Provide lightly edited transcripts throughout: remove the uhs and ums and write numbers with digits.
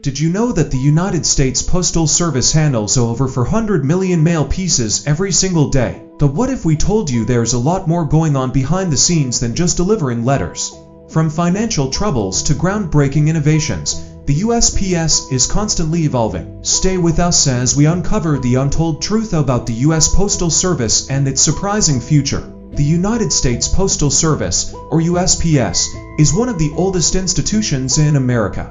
Did you know that the United States Postal Service handles over 400 million mail pieces every single day? But what if we told you there's a lot more going on behind the scenes than just delivering letters? From financial troubles to groundbreaking innovations, the USPS is constantly evolving. Stay with us as we uncover the untold truth about the US Postal Service and its surprising future. The United States Postal Service, or USPS, is one of the oldest institutions in America.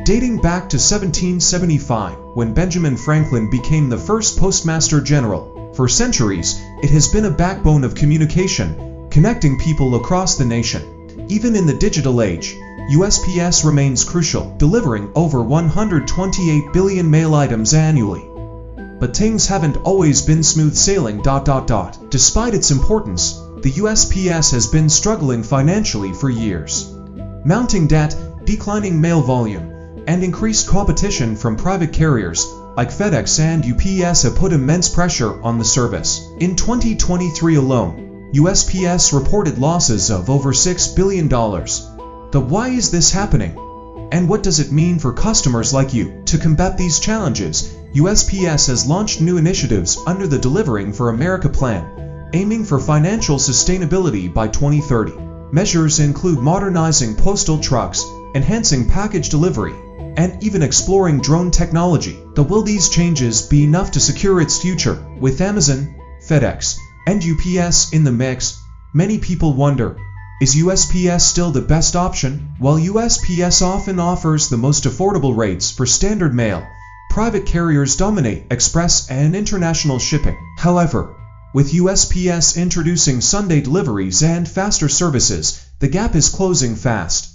Dating back to 1775, when Benjamin Franklin became the first Postmaster General. For centuries, it has been a backbone of communication, connecting people across the nation. Even in the digital age, USPS remains crucial, delivering over 128 billion mail items annually. But things haven't always been smooth sailing. Despite its importance, the USPS has been struggling financially for years. Mounting debt, declining mail volume, and increased competition from private carriers like FedEx and UPS have put immense pressure on the service. In 2023 alone, USPS reported losses of over $6 billion. But why is this happening? And what does it mean for customers like you? To combat these challenges, USPS has launched new initiatives under the Delivering for America plan, aiming for financial sustainability by 2030. Measures include modernizing postal trucks, enhancing package delivery, and even exploring drone technology. But will these changes be enough to secure its future? With Amazon, FedEx, and UPS in the mix, many people wonder, is USPS still the best option? While USPS often offers the most affordable rates for standard mail, private carriers dominate express and international shipping. However, with USPS introducing Sunday deliveries and faster services, the gap is closing fast.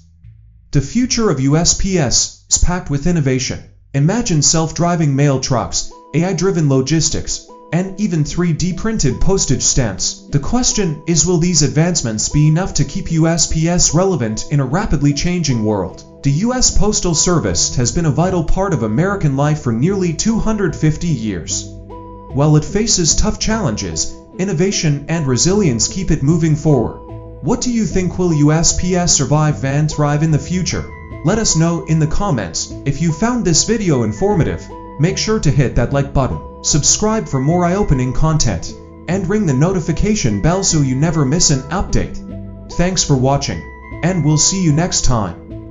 The future of USPS is packed with innovation. Imagine self-driving mail trucks, AI-driven logistics, and even 3D printed postage stamps. The question is, will these advancements be enough to keep USPS relevant in a rapidly changing world? The US Postal Service has been a vital part of American life for nearly 250 years. While it faces tough challenges, innovation and resilience keep it moving forward. What do you think? Will USPS survive and thrive in the future? Let us know in the comments. If you found this video informative, make sure to hit that like button, subscribe for more eye-opening content, and ring the notification bell so you never miss an update. Thanks for watching, and we'll see you next time.